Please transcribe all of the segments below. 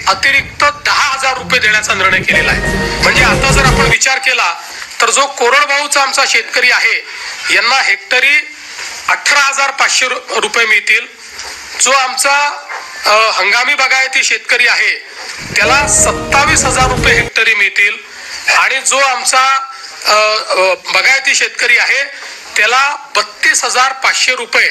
अतिरिक्त 10,000 रुपये देण्याचा निर्णय केलेला आहे। म्हणजे आता जर आपण विचार केला तर जो कोरडवाहूचा आमचा शेतकरी आहे यांना हेक्टरी 18,500 रुपये मिळतील। जो आमचा हंगामी बागायती शेतकरी आहे त्याला 27,000 रुपये हेक्टरी मिळतील आणि जो आमचा बागायती शेतकरी आहे त्याला 32,500 रुपये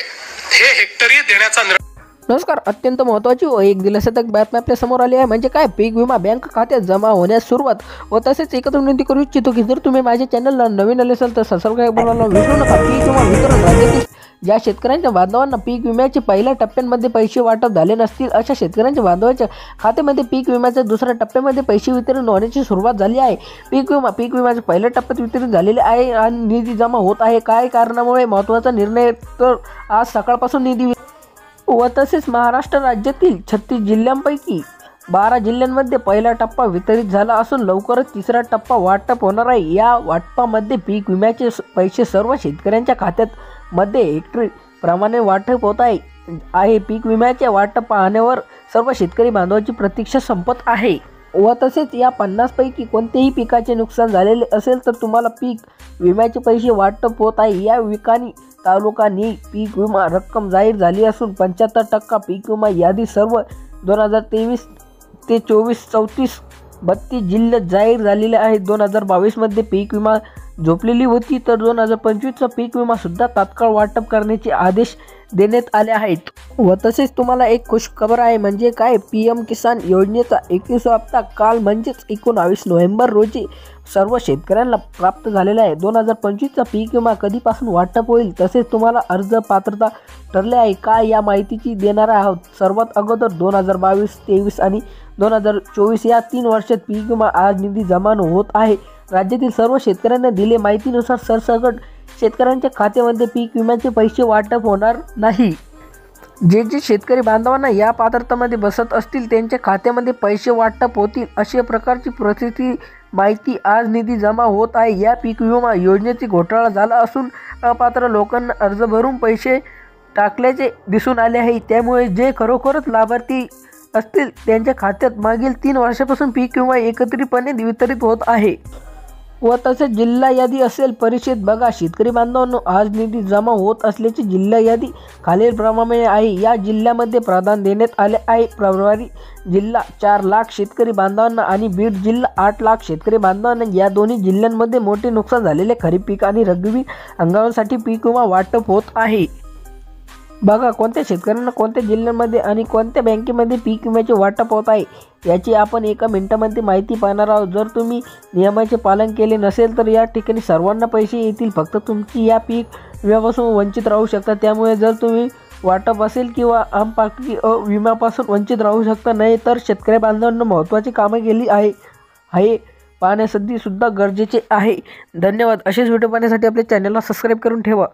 हे हेक्टरी देण्याचा निर्णय। नमस्कार, अत्यंत महत्त्वाची व एक दिलासादायक बातमी आपल्या समोर आली आहे। म्हणजे काय, पीक विमा बँक खात्यात जमा होण्यास सुरुवात। व तसेच एकत्र विनंती करू इच्छितो की जर तुम्ही माझ्या चॅनलला नवीन आले असाल तर सबस्क्राईब करायला विसरू नका। पीक विमा वितरण राज्यातील ज्या शेतकऱ्यांच्या बांधवांना पीक विम्याचे पहिल्या टप्प्यांमध्ये पैसे वाटप झाले नसतील अशा शेतकऱ्यांच्या बांधवांच्या खात्यामध्ये पीक विम्याच्या दुसऱ्या टप्प्यामध्ये पैसे वितरण होण्याची सुरुवात झाली आहे। पीक विम्याच्या पहिल्या टप्प्यात वितरित झालेले आहे आणि निधी जमा होत आहे। काय कारणामुळे महत्त्वाचा निर्णय, तर आज सकाळपासून निधी व तसेच महाराष्ट्र राज्यातील 36 जिल्ह्यांपैकी 12 जिल्ह्यांमध्ये पहिला टप्पा वितरित झाला असून लवकरच तिसरा टप्पा वाटप होणार आहे। या वाटपामध्ये पीक विम्याचे पैसे सर्व शेतकऱ्यांच्या खात्यात मध्ये हेक्टरी प्रमाणे वाटप होत आहे। पीक विम्याचे वाटप पाहण्यावर सर्व शेतकरी बांधवांची प्रतीक्षा संपत आहे। व तसेच या 50 पैकी कोणतेही पिकाचे नुकसान झालेले असेल तर तुम्हाला पीक विम्याचे पैसे वाटप होत आहे। या विकानी तालुकांनी पीक विमा रक्कम जाहीर झाली असून 75% पीक विमा यादी सर्व 2023 ते 24-34 32 जिल्ह्यात जाहीर झालेले आहेत। 2022 मध्ये पीक विमा झोपलेली होती तर 2025चा पीक विमा सुद्धा तात्काळ वाटप करण्याचे आदेश देण्यात आले आहेत। व तसेच तुम्हाला एक खुश खबर आहे, म्हणजे काय, PM किसान योजनेचा 21वा हप्ता काल म्हणजेच 19 नोव्हेंबर रोजी सर्व शेतकऱ्यांना प्राप्त झालेला आहे। 2025चा पीक विमा कधीपासून वाटप होईल तसेच तुम्हाला अर्ज पात्रता ठरले आहे का या माहितीची देणार आहोत। सर्वात अगोदर 2022, 23 आणि 2024 या 3 वर्षात पीक विमा आज निधी जमा होत आहे। राज्यातील सर्व शेतकऱ्यांना दिले माहितीनुसार सरसकट शेतकऱ्यांच्या खात्यामध्ये पीक विम्याचे पैसे वाटप होणार नाही। जे शेतकरी बांधवांना या पात्रतेमध्ये बसत असतील त्यांच्या खात्यामध्ये पैसे वाटप होतील अशा प्रकारची परिस्थिती माहिती आज निधी जमा होत आहे। या पीक विमा योजनेची घोटाळा झाला असून अपात्र लोकांना अर्ज भरून पैसे टाकल्याचे दिसून आले आहे। त्यामुळे जे खरोखरच लाभार्थी असतील त्यांच्या खात्यात मागील 3 वर्षापासून पीक विमा एकत्रितपणे वितरित होत आहे। व तसेच जिल्हा यादी असेल परिषद बघा शेतकरी बांधवांनो, आज निधी जमा होत असल्याची जिल्हा यादी खालीलप्रमाणे आहे। या जिल्ह्यामध्ये प्राधान्य देण्यात आले आहे। परभणी जिल्हा 4 लाख शेतकरी बांधवांना आणि बीड जिल्हा 8 लाख शेतकरी बांधवांना। या दोन्ही जिल्ह्यांमध्ये मोठे नुकसान झालेले खरीप पीक आणि रब्बी हंगामासाठी पीक विमा वाटप होत आहे। बघा कोणत्या शेतकऱ्यांना कोणत्या जिल्ह्यांमध्ये आणि कोणत्या बँकेमध्ये पीक विम्याचे वाटप होत आहे याची आपण एका मिनिटामध्ये माहिती पाहणार आहोत। जर तुम्ही नियमाचे पालन केले नसेल तर या ठिकाणी सर्वांना पैसे येतील, फक्त तुमची या पीक विम्यापासून वंचित राहू शकता। त्यामुळे जर तुम्ही वाटप असेल किंवा आमपाकी विम्यापासून वंचित राहू शकता, नाही तर शेतकरी बांधवांना महत्त्वाची कामे केली आहे पाहण्यासाठी सुद्धा गरजेचे आहे। धन्यवाद। असेच व्हिडिओ पाहण्यासाठी आपल्या चॅनलला सबस्क्राईब करून ठेवा।